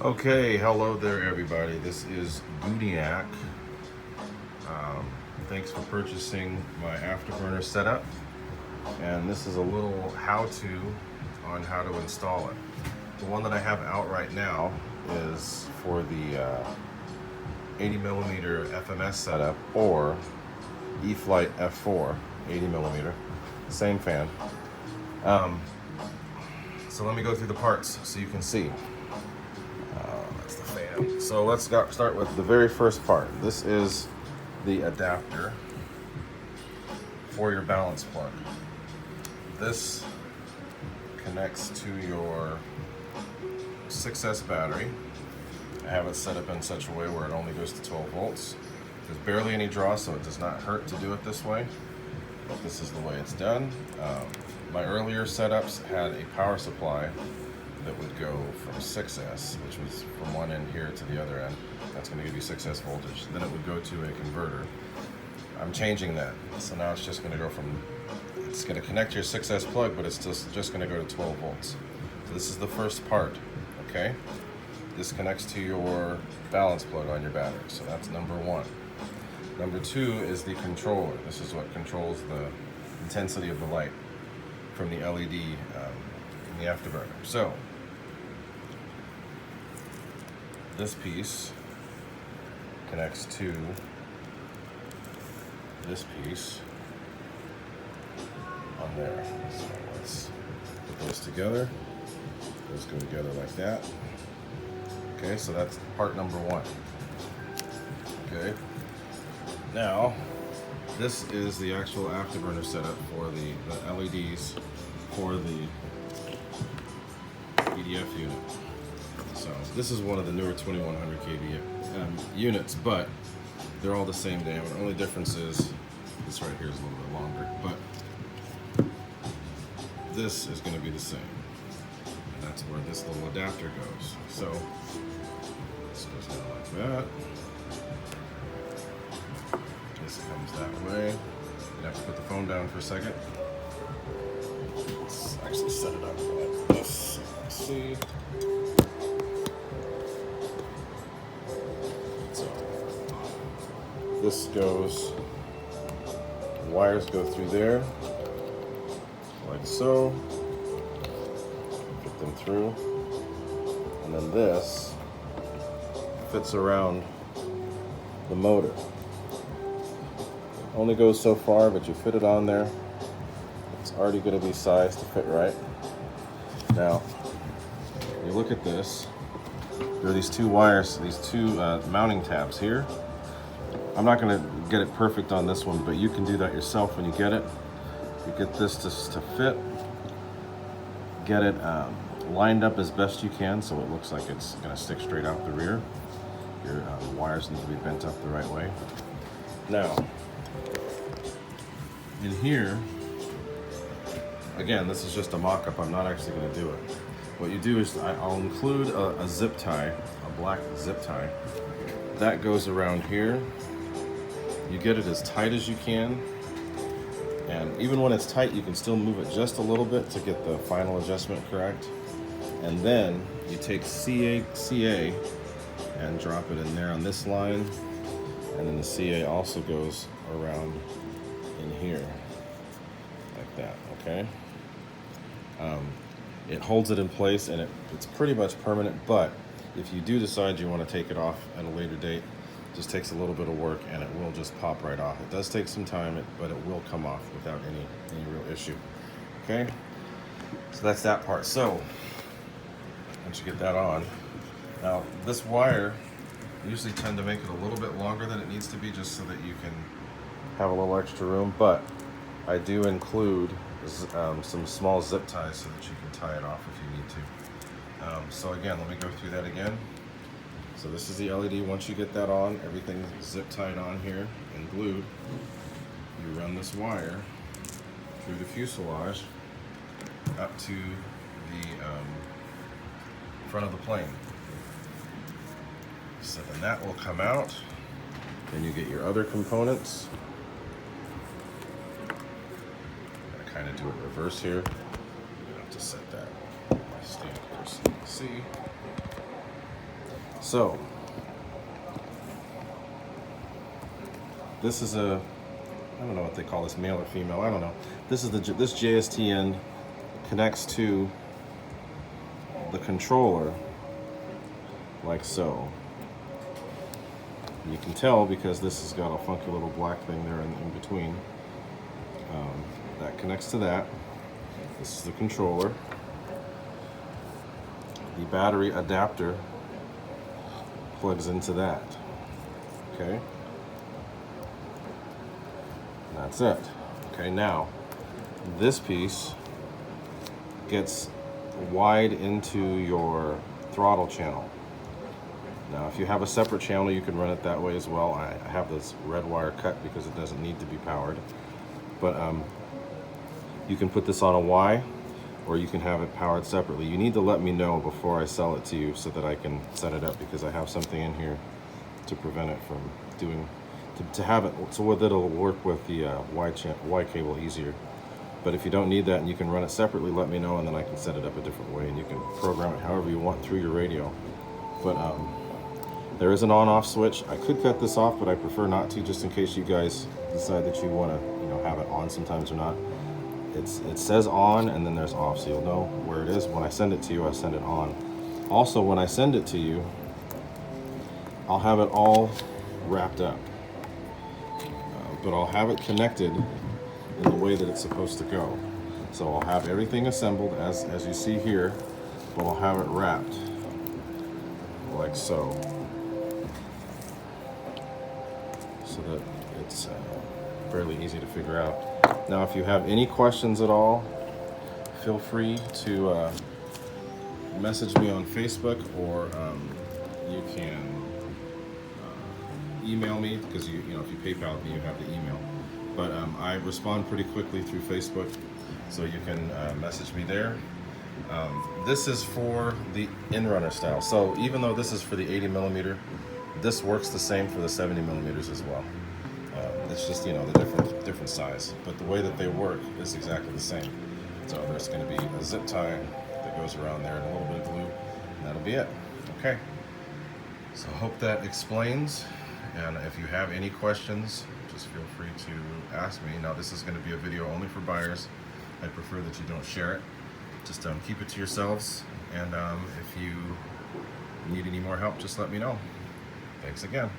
Okay, hello there everybody. This is Gooniac. Thanks for purchasing my Afterburner setup. And this is a little how-to on how to install it. The one that I have out right now is for the 80mm FMS setup or E-Flight F4 80mm. Same fan. So let me go through the parts so you can see. That's the fan. So let's start with the very first part. This is the adapter for your balance plug. This connects to your 6S battery. I have it set up in such a way where it only goes to 12 volts. There's barely any draw, so it does not hurt to do it this way. But this is the way it's done. My earlier setups had a power supply that would go from 6S, which was from one end here to the other end. That's going to give you 6S voltage. Then it would go to a converter. I'm changing that. So now it's just going to go from, it's going to connect to your 6S plug, but it's just going to go to 12 volts. So this is the first part, okay? This connects to your balance plug on your battery. So that's number one. Number two is the controller. This is what controls the intensity of the light from the LED in the Afterburner. So this piece connects to this piece on there. So let's put those together. Those go together like that. Okay, so that's part number one. Okay. Now, this is the actual Afterburner setup for the LEDs for the EDF unit. So this is one of the newer 2100 kV units, but they're all the same diameter. The only difference is this right here is a little bit longer, but this is going to be the same. And that's where this little adapter goes. So this goes down like that. This comes that way. You have to put the phone down for a second. Let's actually set it up like this. Let's see. So this goes, wires go through there, like so. Get them through. And then this fits around the motor. Only goes so far, but you fit it on there. It's already going to be sized to fit right. Now, you look at this. There are these two wires, these two mounting tabs here. I'm not going to get it perfect on this one, but you can do that yourself when you get it. You get this to fit. Get it lined up as best you can so it looks like it's going to stick straight out the rear. Your wires need to be bent up the right way. Now, in here, again, this is just a mock-up. I'm not actually going to do it. What you do is I'll include a zip tie, a black zip tie. That goes around here. You get it as tight as you can. And even when it's tight, you can still move it just a little bit to get the final adjustment correct. And then you take CA and drop it in there on this line. And then the CA also goes around in here like that, okay? It holds it in place and it's pretty much permanent, but if you do decide you want to take it off at a later date, it just takes a little bit of work and it will just pop right off. It does take some time, but it will come off without any real issue, okay? So that's that part. So once you get that on, now this wire, I usually tend to make it a little bit longer than it needs to be just so that you can have a little extra room, but I do include some small zip ties so that you can tie it off if you need to. So again, let me go through that again. So this is the LED. Once you get that on, everything's zip tied on here and glued. You run this wire through the fuselage up to the front of the plane. So then that will come out. Then you get your other components. I'm gonna kind of do it reverse here. I'm gonna have to set that on my stand here so you can see. So this is a, I don't know what they call this, male or female, I don't know. This is this JST end connects to the controller like so. You can tell because this has got a funky little black thing there in between. That connects to that. This is the controller. The battery adapter plugs into that. Okay? That's it. Okay, now this piece gets wired into your throttle channel. Now, if you have a separate channel, you can run it that way as well. I have this red wire cut because it doesn't need to be powered. But you can put this on a Y, or you can have it powered separately. You need to let me know before I sell it to you so that I can set it up, because I have something in here to prevent it from doing, to have it so that it'll work with the Y cable easier. But if you don't need that and you can run it separately, let me know, and then I can set it up a different way, and you can program it however you want through your radio. But there is an on-off switch. I could cut this off, but I prefer not to, just in case you guys decide that you want to, have it on sometimes or not. It says on, and then there's off, so you'll know where it is. When I send it to you, I send it on. Also, when I send it to you, I'll have it all wrapped up, but I'll have it connected in the way that it's supposed to go. So I'll have everything assembled as you see here, but I'll have it wrapped like so, so that it's fairly easy to figure out. Now, if you have any questions at all, feel free to message me on Facebook, or you can email me, because if you PayPal me, you have the email. But I respond pretty quickly through Facebook, so you can message me there. This is for the inrunner style. So even though this is for the 80mm, this works the same for the 70mm as well. It's just, the different size, but the way that they work is exactly the same. So there's going to be a zip tie that goes around there and a little bit of glue, and that'll be it. Okay. So I hope that explains. And if you have any questions, just feel free to ask me. Now, this is going to be a video only for buyers. I prefer that you don't share it. Just keep it to yourselves. And if you need any more help, just let me know. Thanks again.